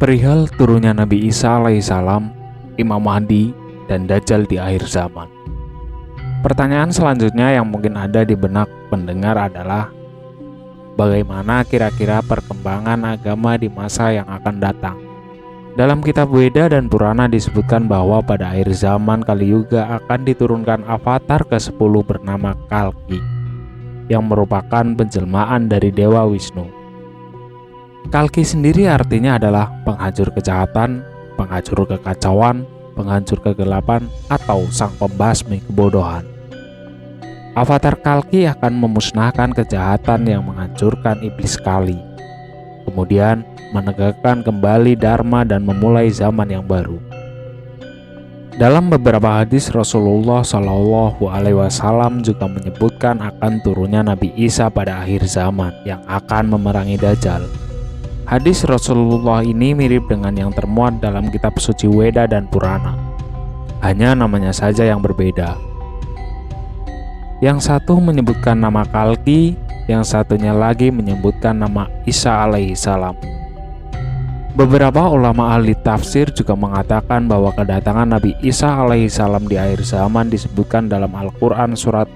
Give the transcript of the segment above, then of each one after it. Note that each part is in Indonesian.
Perihal turunnya Nabi Isa alaihissalam, Imam Mahdi, dan Dajjal di akhir zaman. Pertanyaan selanjutnya yang mungkin ada di benak pendengar adalah, bagaimana kira-kira perkembangan agama di masa yang akan datang? Dalam kitab Weda dan Purana disebutkan bahwa pada akhir zaman Kali Yuga akan diturunkan avatar ke-10 bernama Kalki, yang merupakan penjelmaan dari Dewa Wisnu. Kalki sendiri artinya adalah penghancur kejahatan, penghancur kekacauan, penghancur kegelapan, atau sang pembasmi kebodohan. Avatar Kalki akan memusnahkan kejahatan yang menghancurkan iblis Kali, kemudian menegakkan kembali Dharma dan memulai zaman yang baru. Dalam beberapa hadis Rasulullah Shallallahu Alaihi Wasallam juga menyebutkan akan turunnya Nabi Isa pada akhir zaman yang akan memerangi Dajjal. Hadis Rasulullah ini mirip dengan yang termuat dalam kitab suci Weda dan Purana, hanya namanya saja yang berbeda. Yang satu menyebutkan nama Kalki, yang satunya lagi menyebutkan nama Isa alaihissalam. Beberapa ulama ahli tafsir juga mengatakan bahwa kedatangan Nabi Isa alaihissalam di akhir zaman disebutkan dalam Al-Quran surat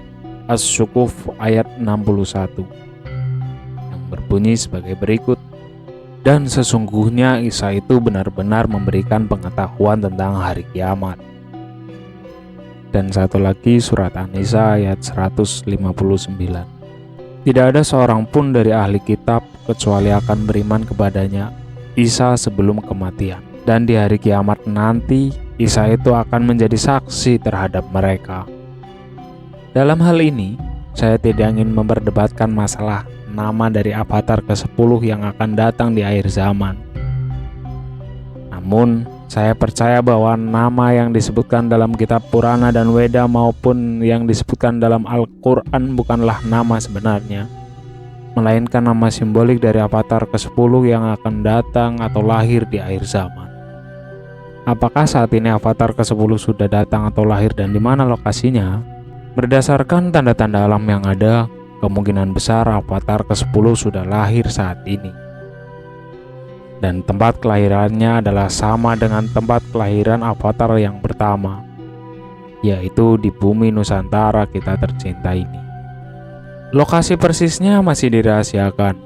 As-Sukuf ayat 61 yang berbunyi sebagai berikut. Dan sesungguhnya Isa itu benar-benar memberikan pengetahuan tentang hari kiamat. Dan satu lagi surat An-Nisa ayat 159. Tidak ada seorang pun dari ahli kitab kecuali akan beriman kepadanya Isa sebelum kematian. Dan di hari kiamat nanti Isa itu akan menjadi saksi terhadap mereka. Dalam hal ini, saya tidak ingin memperdebatkan masalah nama dari avatar ke-10 yang akan datang di akhir zaman. Namun, saya percaya bahwa nama yang disebutkan dalam kitab Purana dan Weda maupun yang disebutkan dalam Al-Quran bukanlah nama sebenarnya, melainkan nama simbolik dari avatar ke-10 yang akan datang atau lahir di akhir zaman. Apakah saat ini avatar ke-10 sudah datang atau lahir dan di mana lokasinya? Berdasarkan tanda-tanda alam yang ada, kemungkinan besar avatar ke-10 sudah lahir saat ini. Dan tempat kelahirannya adalah sama dengan tempat kelahiran avatar yang pertama, yaitu di bumi Nusantara kita tercinta ini. Lokasi persisnya masih dirahasiakan.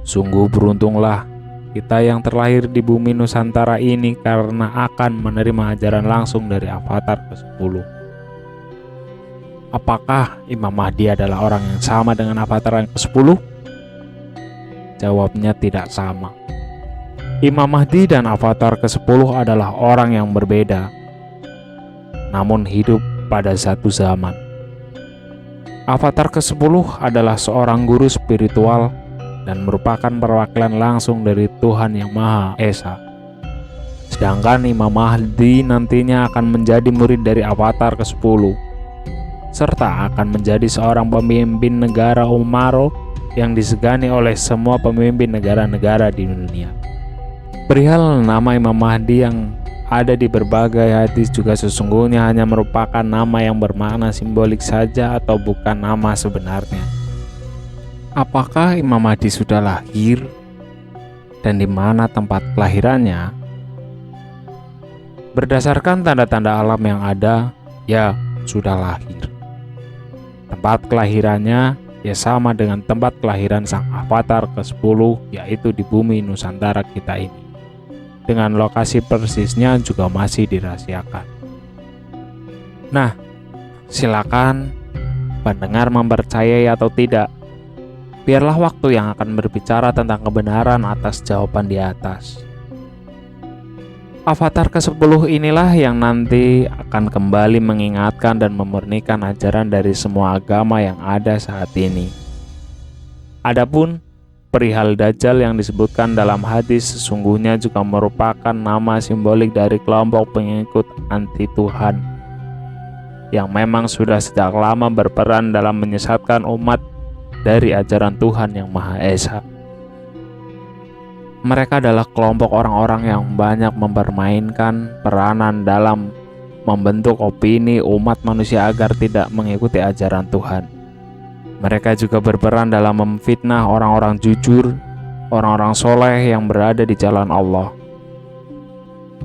Sungguh beruntunglah kita yang terlahir di bumi Nusantara ini karena akan menerima ajaran langsung dari avatar ke-10. Apakah Imam Mahdi adalah orang yang sama dengan avatar yang ke-10? Jawabnya tidak sama. Imam Mahdi dan avatar ke-10 adalah orang yang berbeda, namun hidup pada satu zaman. Avatar ke-10 adalah seorang guru spiritual dan merupakan perwakilan langsung dari Tuhan Yang Maha Esa. Sedangkan Imam Mahdi nantinya akan menjadi murid dari avatar ke-10, serta akan menjadi seorang pemimpin negara Umaro yang disegani oleh semua pemimpin negara-negara di dunia. Perihal nama Imam Mahdi yang ada di berbagai hadis juga sesungguhnya hanya merupakan nama yang bermakna simbolik saja atau bukan nama sebenarnya. Apakah Imam Mahdi sudah lahir dan di mana tempat kelahirannya? Berdasarkan tanda-tanda alam yang ada, ya sudah lahir. Tempat kelahirannya ya sama dengan tempat kelahiran sang avatar ke-10, yaitu di bumi Nusantara kita ini. Dengan lokasi persisnya juga masih dirahasiakan. Nah, silakan pendengar mempercayai atau tidak. Biarlah waktu yang akan berbicara tentang kebenaran atas jawaban di atas. Avatar ke-10 inilah yang nanti akan kembali mengingatkan dan memurnikan ajaran dari semua agama yang ada saat ini. Adapun perihal Dajjal yang disebutkan dalam hadis sesungguhnya juga merupakan nama simbolik dari kelompok pengikut anti Tuhan yang memang sudah sejak lama berperan dalam menyesatkan umat dari ajaran Tuhan Yang Maha Esa. Mereka adalah kelompok orang-orang yang banyak mempermainkan peranan dalam membentuk opini umat manusia agar tidak mengikuti ajaran Tuhan. Mereka juga berperan dalam memfitnah orang-orang jujur orang-orang soleh yang berada di jalan Allah,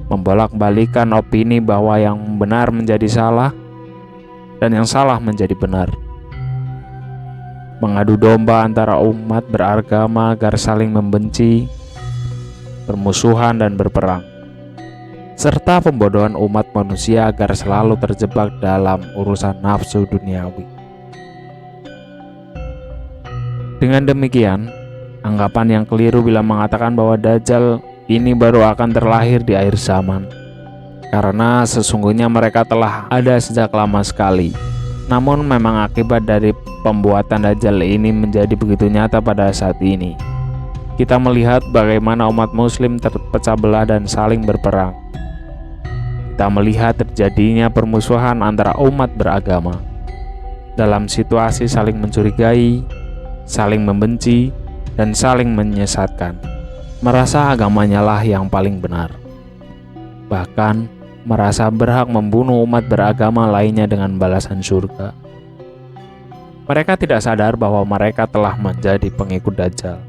membolak-balikan opini bahwa yang benar menjadi salah dan yang salah menjadi benar, mengadu domba antara umat beragama agar saling membenci, bermusuhan dan berperang, serta pembodohan umat manusia agar selalu terjebak dalam urusan nafsu duniawi. Dengan demikian, anggapan yang keliru bila mengatakan bahwa Dajjal ini baru akan terlahir di akhir zaman, karena sesungguhnya mereka telah ada sejak lama sekali. Namun memang akibat dari pembuatan Dajjal ini menjadi begitu nyata pada saat ini. Kita melihat bagaimana umat muslim terpecah belah dan saling berperang. Kita melihat terjadinya permusuhan antara umat beragama dalam situasi saling mencurigai, saling membenci, dan saling menyesatkan, merasa agamanya lah yang paling benar, bahkan merasa berhak membunuh umat beragama lainnya dengan balasan surga. Mereka tidak sadar bahwa mereka telah menjadi pengikut Dajjal.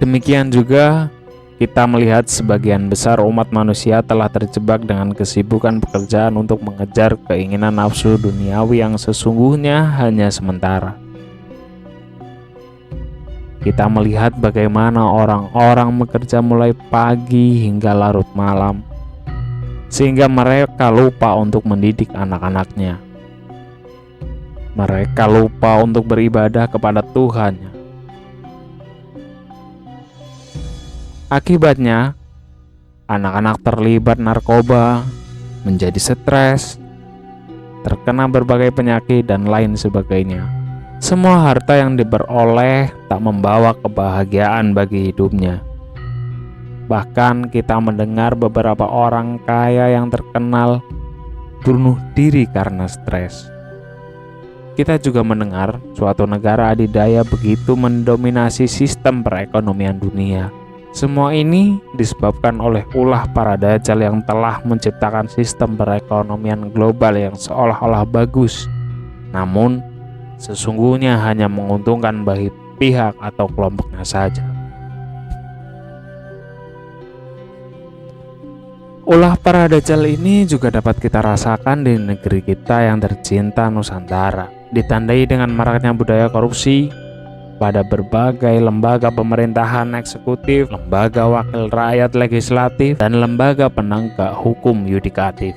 Demikian juga kita melihat sebagian besar umat manusia telah terjebak dengan kesibukan pekerjaan untuk mengejar keinginan nafsu duniawi yang sesungguhnya hanya sementara. Kita melihat bagaimana orang-orang bekerja mulai pagi hingga larut malam, sehingga mereka lupa untuk mendidik anak-anaknya. Mereka lupa untuk beribadah kepada Tuhannya. Akibatnya, anak-anak terlibat narkoba, menjadi stres, terkena berbagai penyakit, dan lain sebagainya. Semua harta yang diperoleh tak membawa kebahagiaan bagi hidupnya. Bahkan kita mendengar beberapa orang kaya yang terkenal bunuh diri karena stres. Kita juga mendengar suatu negara adidaya begitu mendominasi sistem perekonomian dunia. Semua ini disebabkan oleh ulah para Dajjal yang telah menciptakan sistem perekonomian global yang seolah-olah bagus, namun sesungguhnya hanya menguntungkan bagi pihak atau kelompoknya saja. Ulah para Dajjal ini juga dapat kita rasakan di negeri kita yang tercinta Nusantara, ditandai dengan maraknya budaya korupsi pada berbagai lembaga pemerintahan eksekutif, lembaga wakil rakyat legislatif, dan lembaga penegak hukum yudikatif.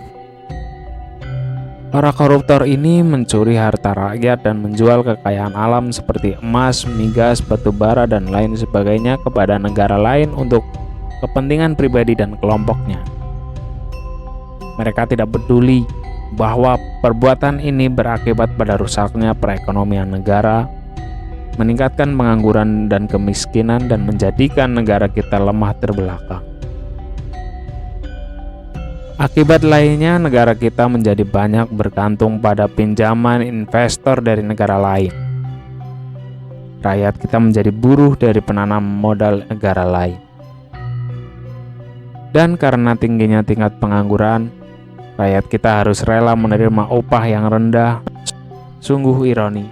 Para koruptor ini mencuri harta rakyat dan menjual kekayaan alam seperti emas, migas, batu bara, dan lain sebagainya kepada negara lain untuk kepentingan pribadi dan kelompoknya. Mereka tidak peduli bahwa perbuatan ini berakibat pada rusaknya perekonomian negara, meningkatkan pengangguran dan kemiskinan, dan menjadikan negara kita lemah terbelakang. Akibat lainnya, negara kita menjadi banyak bergantung pada pinjaman investor dari negara lain. Rakyat kita menjadi buruh dari penanam modal negara lain. Dan karena tingginya tingkat pengangguran, rakyat kita harus rela menerima upah yang rendah. Sungguh ironi,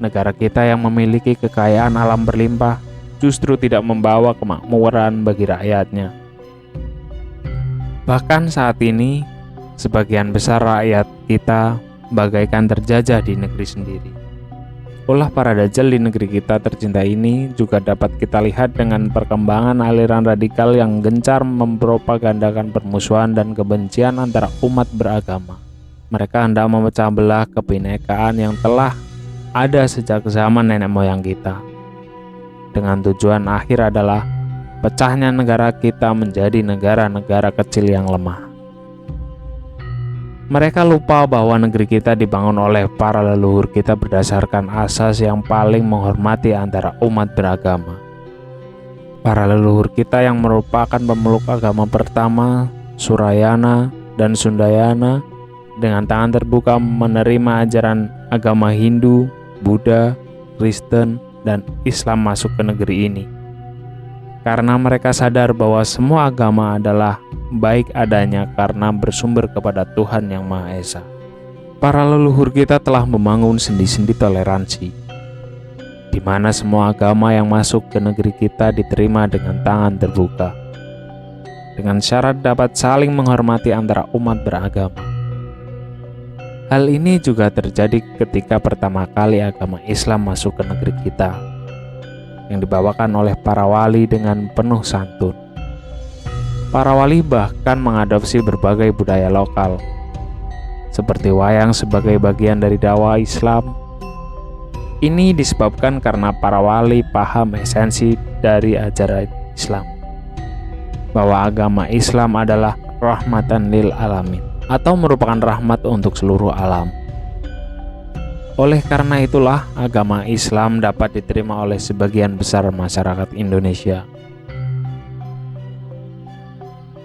negara kita yang memiliki kekayaan alam berlimpah justru tidak membawa kemakmuran bagi rakyatnya. Bahkan saat ini, sebagian besar rakyat kita bagaikan terjajah di negeri sendiri. Ulah para Dajjal di negeri kita tercinta ini juga dapat kita lihat dengan perkembangan aliran radikal yang gencar mempropagandakan permusuhan dan kebencian antara umat beragama. Mereka hendak memecah belah kebinekaan yang telah ada sejak zaman nenek moyang kita, dengan tujuan akhir adalah pecahnya negara kita menjadi negara-negara kecil yang lemah. Mereka lupa bahwa negeri kita dibangun oleh para leluhur kita berdasarkan asas yang paling menghormati antara umat beragama. Para leluhur kita yang merupakan pemeluk agama pertama, Surayana dan Sundayana, dengan tangan terbuka menerima ajaran agama Hindu, Buddha, Kristen, dan Islam masuk ke negeri ini. Karena mereka sadar bahwa semua agama adalah baik adanya karena bersumber kepada Tuhan Yang Maha Esa. Para leluhur kita telah membangun sendi-sendi toleransi, di mana semua agama yang masuk ke negeri kita diterima dengan tangan terbuka, dengan syarat dapat saling menghormati antara umat beragama. Hal ini juga terjadi ketika pertama kali agama Islam masuk ke negeri kita, yang dibawakan oleh para wali dengan penuh santun. Para wali bahkan mengadopsi berbagai budaya lokal, seperti wayang sebagai bagian dari dakwah Islam. Ini disebabkan karena para wali paham esensi dari ajaran Islam, bahwa agama Islam adalah rahmatan lil alamin, atau merupakan rahmat untuk seluruh alam. Oleh karena itulah, agama Islam dapat diterima oleh sebagian besar masyarakat Indonesia.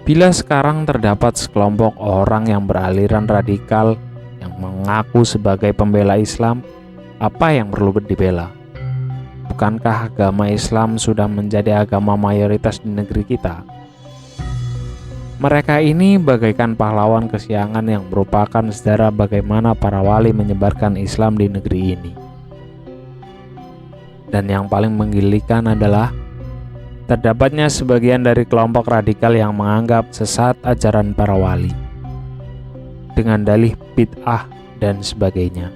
Bila sekarang terdapat sekelompok orang yang beraliran radikal yang mengaku sebagai pembela Islam, apa yang perlu dibela? Bukankah agama Islam sudah menjadi agama mayoritas di negeri kita? Mereka ini bagaikan pahlawan kesiangan yang merupakan sejarah bagaimana para wali menyebarkan Islam di negeri ini. Dan yang paling menggilikan adalah terdapatnya sebagian dari kelompok radikal yang menganggap sesat ajaran para wali dengan dalih bid'ah dan sebagainya.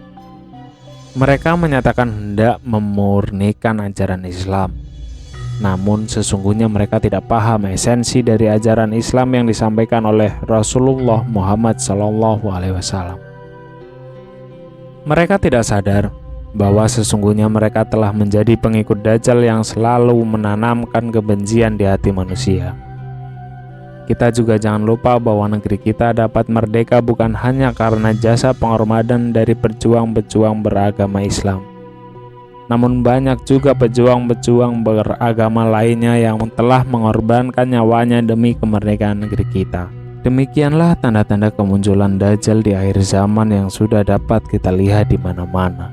Mereka menyatakan hendak memurnikan ajaran Islam, namun sesungguhnya mereka tidak paham esensi dari ajaran Islam yang disampaikan oleh Rasulullah Muhammad SAW. Mereka tidak sadar bahwa sesungguhnya mereka telah menjadi pengikut Dajjal yang selalu menanamkan kebencian di hati manusia. Kita juga jangan lupa bahwa negeri kita dapat merdeka bukan hanya karena jasa pengorbanan dari pejuang-pejuang beragama Islam, namun banyak juga pejuang-pejuang beragama lainnya yang telah mengorbankan nyawanya demi kemerdekaan negeri kita. Demikianlah tanda-tanda kemunculan Dajjal di akhir zaman yang sudah dapat kita lihat di mana-mana,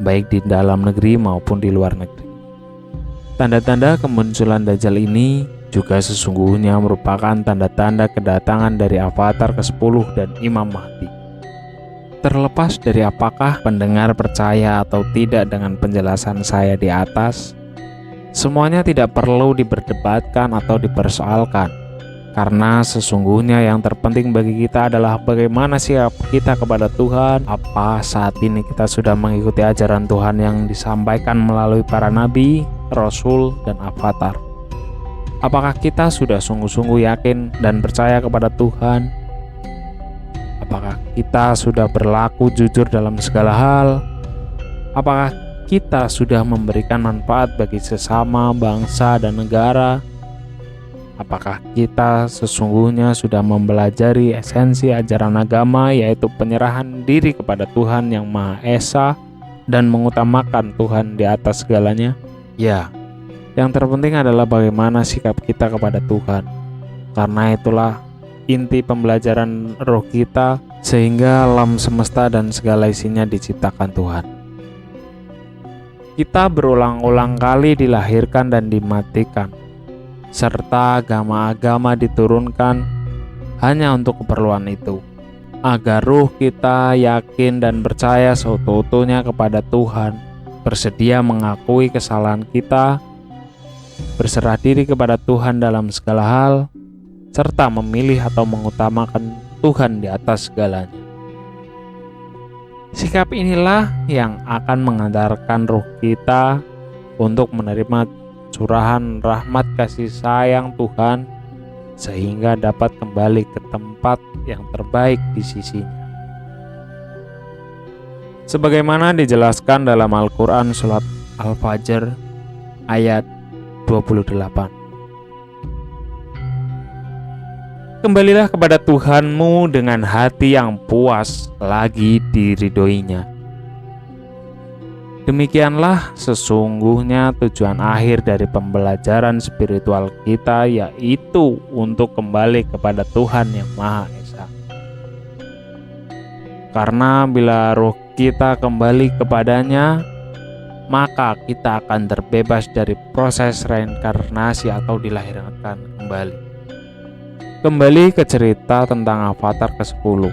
baik di dalam negeri maupun di luar negeri. Tanda-tanda kemunculan Dajjal ini juga sesungguhnya merupakan tanda-tanda kedatangan dari avatar ke-10 dan Imam Mahdi. Terlepas dari apakah pendengar percaya atau tidak dengan penjelasan saya di atas, semuanya tidak perlu diperdebatkan atau dipersoalkan, karena sesungguhnya yang terpenting bagi kita adalah bagaimana sikap kita kepada Tuhan. Apa saat ini kita sudah mengikuti ajaran Tuhan yang disampaikan melalui para nabi, rasul, dan avatar? Apakah kita sudah sungguh-sungguh yakin dan percaya kepada Tuhan? Apakah kita sudah berlaku jujur dalam segala hal? Apakah kita sudah memberikan manfaat bagi sesama, bangsa, dan negara? Apakah kita sesungguhnya sudah mempelajari esensi ajaran agama, yaitu penyerahan diri kepada Tuhan yang Maha Esa dan mengutamakan Tuhan di atas segalanya? Ya, yang terpenting adalah bagaimana sikap kita kepada Tuhan. Karena itulah inti pembelajaran roh kita, sehingga alam semesta dan segala isinya diciptakan Tuhan. Kita berulang-ulang kali dilahirkan dan dimatikan, serta agama-agama diturunkan hanya untuk keperluan itu, agar ruh kita yakin dan percaya seutuh-utuhnya kepada Tuhan, bersedia mengakui kesalahan kita, berserah diri kepada Tuhan dalam segala hal, serta memilih atau mengutamakan Tuhan di atas segalanya. Sikap inilah yang akan mengantarkan ruh kita untuk menerima curahan rahmat kasih sayang Tuhan, sehingga dapat kembali ke tempat yang terbaik di sisinya. Sebagaimana dijelaskan dalam Al-Quran Surat Al-Fajr ayat 28. Kembalilah kepada Tuhanmu dengan hati yang puas lagi diridhoinya. Demikianlah sesungguhnya tujuan akhir dari pembelajaran spiritual kita, yaitu untuk kembali kepada Tuhan yang Maha Esa. Karena bila roh kita kembali kepadanya, maka kita akan terbebas dari proses reinkarnasi atau dilahirkan kembali. Kembali ke cerita tentang avatar ke-10.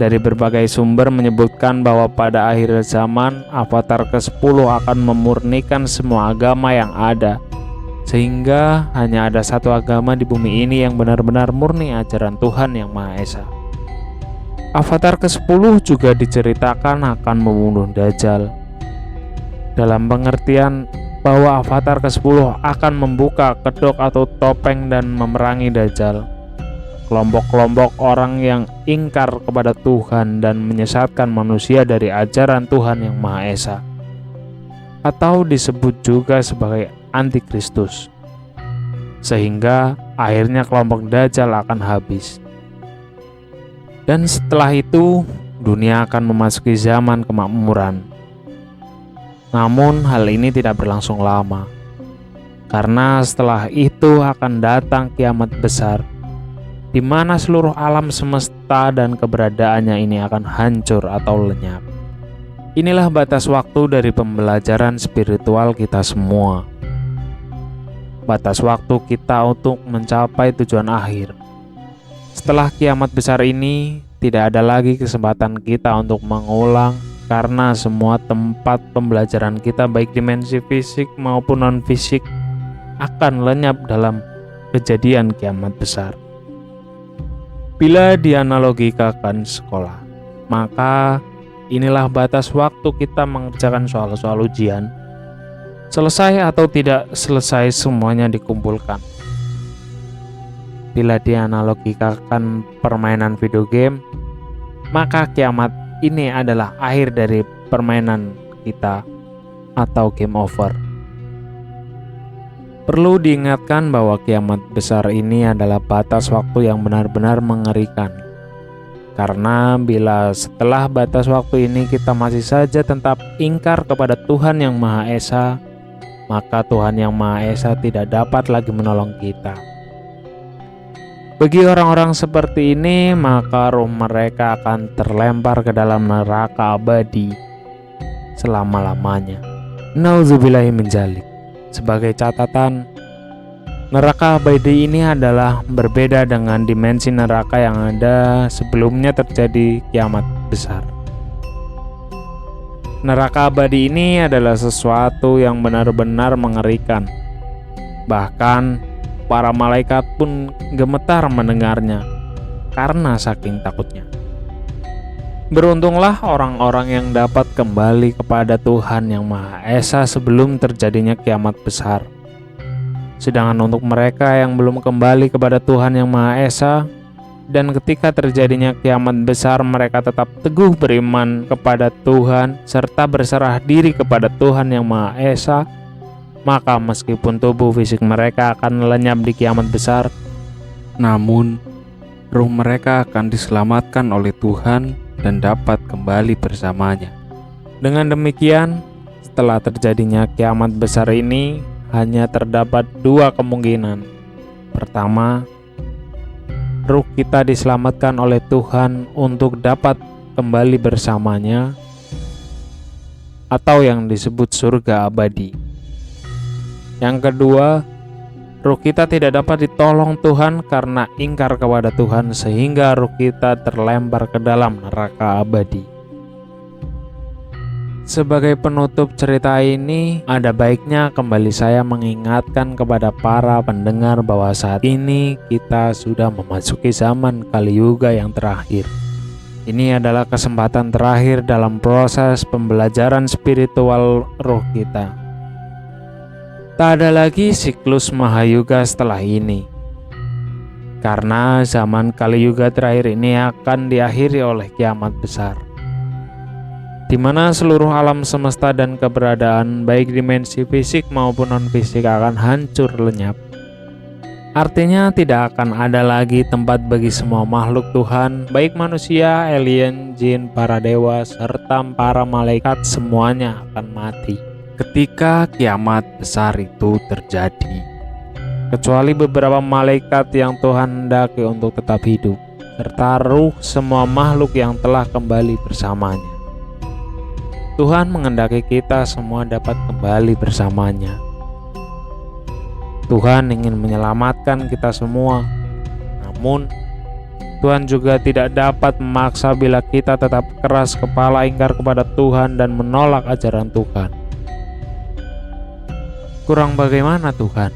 dari berbagai sumber menyebutkan bahwa pada akhir zaman Avatar ke-10 akan memurnikan semua agama yang ada, sehingga hanya ada satu agama di bumi ini yang benar-benar murni ajaran Tuhan Yang Maha Esa. Avatar ke-10 juga diceritakan akan membunuh Dajjal, dalam pengertian bahwa Avatar ke-10 akan membuka kedok atau topeng dan memerangi Dajjal, kelompok-kelompok orang yang ingkar kepada Tuhan dan menyesatkan manusia dari ajaran Tuhan Yang Maha Esa, atau disebut juga sebagai Antikristus, sehingga akhirnya kelompok Dajjal akan habis. Dan setelah itu dunia akan memasuki zaman kemakmuran. Namun hal ini tidak berlangsung lama, karena setelah itu akan datang kiamat besar, di mana seluruh alam semesta dan keberadaannya ini akan hancur atau lenyap. Inilah batas waktu dari pembelajaran spiritual kita semua. Batas waktu kita untuk mencapai tujuan akhir. Setelah kiamat besar ini, tidak ada lagi kesempatan kita untuk mengulang, karena semua tempat pembelajaran kita baik dimensi fisik maupun non-fisik akan lenyap dalam kejadian kiamat besar. Bila dianalogikakan sekolah, maka inilah batas waktu kita mengerjakan soal-soal ujian. Selesai atau tidak selesai, semuanya dikumpulkan. Bila dianalogikakan permainan video game, maka kiamat ini adalah akhir dari permainan kita atau game over. Perlu diingatkan bahwa kiamat besar ini adalah batas waktu yang benar-benar mengerikan. Karena bila setelah batas waktu ini kita masih saja tetap ingkar kepada Tuhan Yang Maha Esa, maka Tuhan Yang Maha Esa tidak dapat lagi menolong kita. Bagi orang-orang seperti ini, maka roh mereka akan terlempar ke dalam neraka abadi selama-lamanya. Nauzubillahi min dzalik. Sebagai catatan, neraka abadi ini adalah berbeda dengan dimensi neraka yang ada sebelumnya terjadi kiamat besar. Neraka abadi ini adalah sesuatu yang benar-benar mengerikan. Bahkan para malaikat pun gemetar mendengarnya karena saking takutnya. Beruntunglah orang-orang yang dapat kembali kepada Tuhan Yang Maha Esa sebelum terjadinya kiamat besar. Sedangkan untuk mereka yang belum kembali kepada Tuhan Yang Maha Esa, dan ketika terjadinya kiamat besar mereka tetap teguh beriman kepada Tuhan serta berserah diri kepada Tuhan Yang Maha Esa, maka meskipun tubuh fisik mereka akan lenyap di kiamat besar, namun ruh mereka akan diselamatkan oleh Tuhan dan dapat kembali bersamanya. Dengan demikian, setelah terjadinya kiamat besar ini, hanya terdapat dua kemungkinan. Pertama, ruh kita diselamatkan oleh Tuhan untuk dapat kembali bersamanya, atau yang disebut surga abadi. Yang kedua, ruh kita tidak dapat ditolong Tuhan karena ingkar kepada Tuhan, sehingga ruh kita terlempar ke dalam neraka abadi. Sebagai penutup cerita ini, ada baiknya kembali saya mengingatkan kepada para pendengar bahwa saat ini kita sudah memasuki zaman Kali Yuga yang terakhir. Ini adalah kesempatan terakhir dalam proses pembelajaran spiritual roh kita. Tak ada lagi siklus Mahayuga setelah ini, karena zaman Kali Yuga terakhir ini akan diakhiri oleh kiamat besar, di mana seluruh alam semesta dan keberadaan baik dimensi fisik maupun non-fisik akan hancur lenyap. Artinya tidak akan ada lagi tempat bagi semua makhluk Tuhan, baik manusia, alien, jin, para dewa, serta para malaikat, semuanya akan mati ketika kiamat besar itu terjadi, kecuali beberapa malaikat yang Tuhan hendaki untuk tetap hidup, serta ruh semua makhluk yang telah kembali bersamanya. Tuhan menghendaki kita semua dapat kembali bersamanya. Tuhan ingin menyelamatkan kita semua, namun Tuhan juga tidak dapat memaksa bila kita tetap keras kepala ingkar kepada Tuhan dan menolak ajaran Tuhan. Kurang bagaimana Tuhan?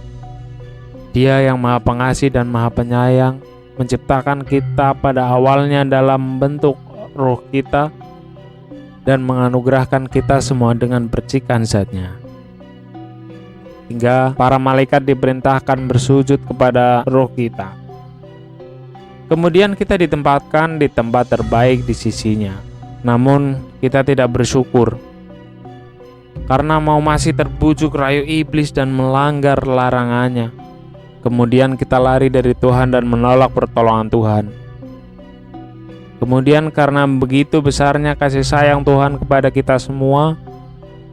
Dia yang Maha Pengasih dan Maha Penyayang menciptakan kita pada awalnya dalam bentuk roh kita dan menganugerahkan kita semua dengan percikan zat-Nya. Hingga para malaikat diperintahkan bersujud kepada roh kita. Kemudian kita ditempatkan di tempat terbaik di sisinya. Namun kita tidak bersyukur karena masih terbujuk rayu iblis dan melanggar larangannya. Kemudian kita lari dari Tuhan dan menolak pertolongan Tuhan. Kemudian karena begitu besarnya kasih sayang Tuhan kepada kita semua,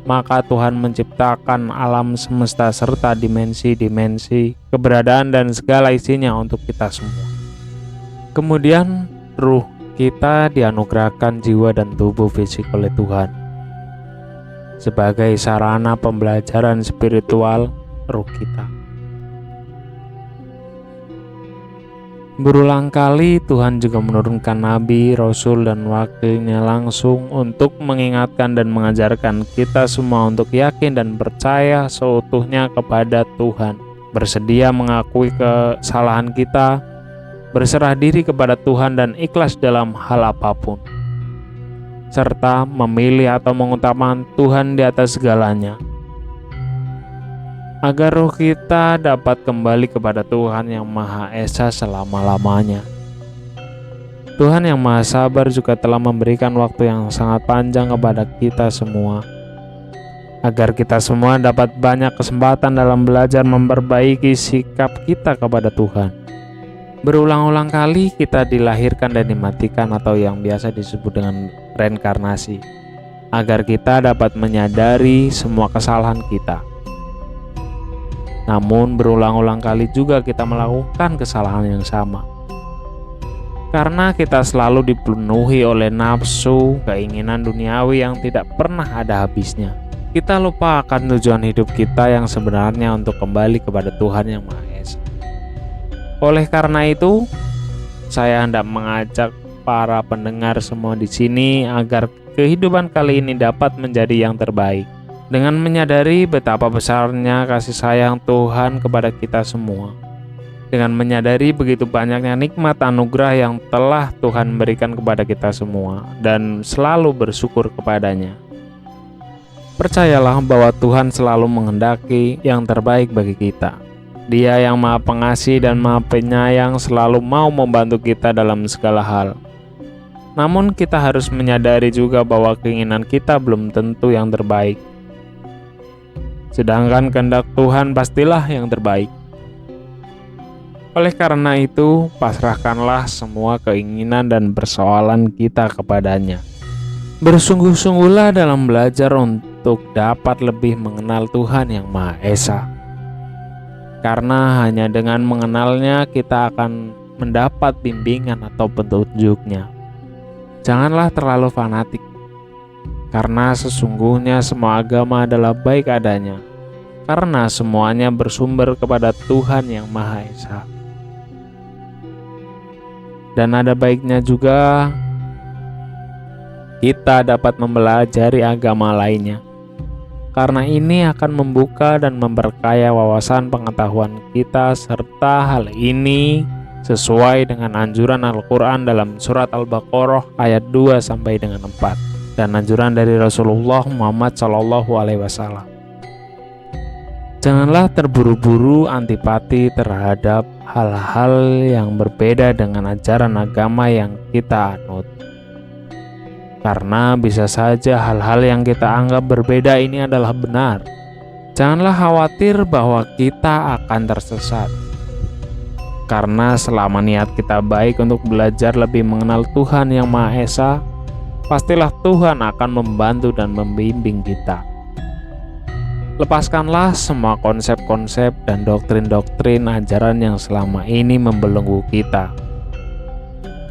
maka Tuhan menciptakan alam semesta serta dimensi-dimensi keberadaan dan segala isinya untuk kita semua. Kemudian ruh kita dianugerahkan jiwa dan tubuh fisik oleh Tuhan sebagai sarana pembelajaran spiritual ruh kita. Berulang kali Tuhan juga menurunkan nabi, rasul, dan wakilnya langsung untuk mengingatkan dan mengajarkan kita semua untuk yakin dan percaya seutuhnya kepada Tuhan, bersedia mengakui kesalahan kita, berserah diri kepada Tuhan dan ikhlas dalam hal apapun, serta memilih atau mengutamakan Tuhan di atas segalanya, agar roh kita dapat kembali kepada Tuhan yang Maha Esa selama-lamanya. Tuhan yang Maha Sabar juga telah memberikan waktu yang sangat panjang kepada kita semua, agar kita semua dapat banyak kesempatan dalam belajar memperbaiki sikap kita kepada Tuhan. Berulang-ulang kali kita dilahirkan dan dimatikan atau yang biasa disebut dengan reinkarnasi, agar kita dapat menyadari semua kesalahan kita. Namun berulang-ulang kali juga kita melakukan kesalahan yang sama. Karena kita selalu dipenuhi oleh nafsu, keinginan duniawi yang tidak pernah ada habisnya. Kita lupa akan tujuan hidup kita yang sebenarnya untuk kembali kepada Tuhan yang Maha Esa. Oleh karena itu, saya hendak mengajak para pendengar semua di sini agar kehidupan kali ini dapat menjadi yang terbaik. Dengan menyadari betapa besarnya kasih sayang Tuhan kepada kita semua, dengan menyadari begitu banyaknya nikmat anugerah yang telah Tuhan berikan kepada kita semua, dan selalu bersyukur kepadanya. Percayalah bahwa Tuhan selalu menghendaki yang terbaik bagi kita. Dia yang Maha Pengasih dan Maha Penyayang selalu mau membantu kita dalam segala hal. Namun kita harus menyadari juga bahwa keinginan kita belum tentu yang terbaik. Sedangkan kehendak Tuhan pastilah yang terbaik. Oleh karena itu, pasrahkanlah semua keinginan dan persoalan kita kepadanya. Bersungguh-sungguhlah dalam belajar untuk dapat lebih mengenal Tuhan yang Maha Esa. Karena hanya dengan mengenalnya kita akan mendapat bimbingan atau petunjuknya. Janganlah terlalu fanatik, karena sesungguhnya semua agama adalah baik adanya, karena semuanya bersumber kepada Tuhan yang Maha Esa. Dan ada baiknya juga kita dapat mempelajari agama lainnya, karena ini akan membuka dan memperkaya wawasan pengetahuan kita, serta hal ini sesuai dengan anjuran Al-Quran dalam surat Al-Baqarah ayat 2 sampai dengan 4. Dan anjuran dari Rasulullah Muhammad SAW. Janganlah terburu-buru antipati terhadap hal-hal yang berbeda dengan ajaran agama yang kita anut. Karena bisa saja hal-hal yang kita anggap berbeda ini adalah benar. Janganlah khawatir bahwa kita akan tersesat. Karena selama niat kita baik untuk belajar lebih mengenal Tuhan yang Maha Esa, pastilah Tuhan akan membantu dan membimbing kita. Lepaskanlah semua konsep-konsep dan doktrin-doktrin ajaran yang selama ini membelenggu kita,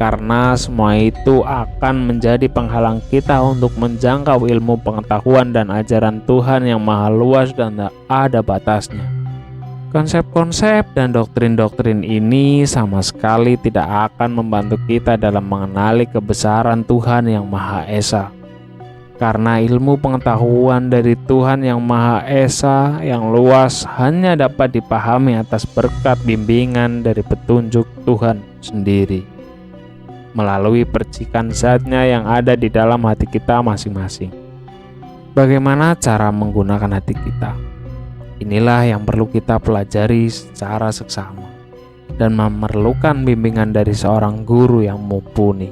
karena semua itu akan menjadi penghalang kita untuk menjangkau ilmu pengetahuan dan ajaran Tuhan yang maha luas dan tak ada batasnya. Konsep-konsep dan doktrin-doktrin ini sama sekali tidak akan membantu kita dalam mengenali kebesaran Tuhan yang Maha Esa. Karena ilmu pengetahuan dari Tuhan yang Maha Esa yang luas hanya dapat dipahami atas berkat bimbingan dari petunjuk Tuhan sendiri, melalui percikan zatnya yang ada di dalam hati kita masing-masing. Bagaimana cara menggunakan hati kita? Inilah yang perlu kita pelajari secara seksama dan memerlukan bimbingan dari seorang guru yang mumpuni.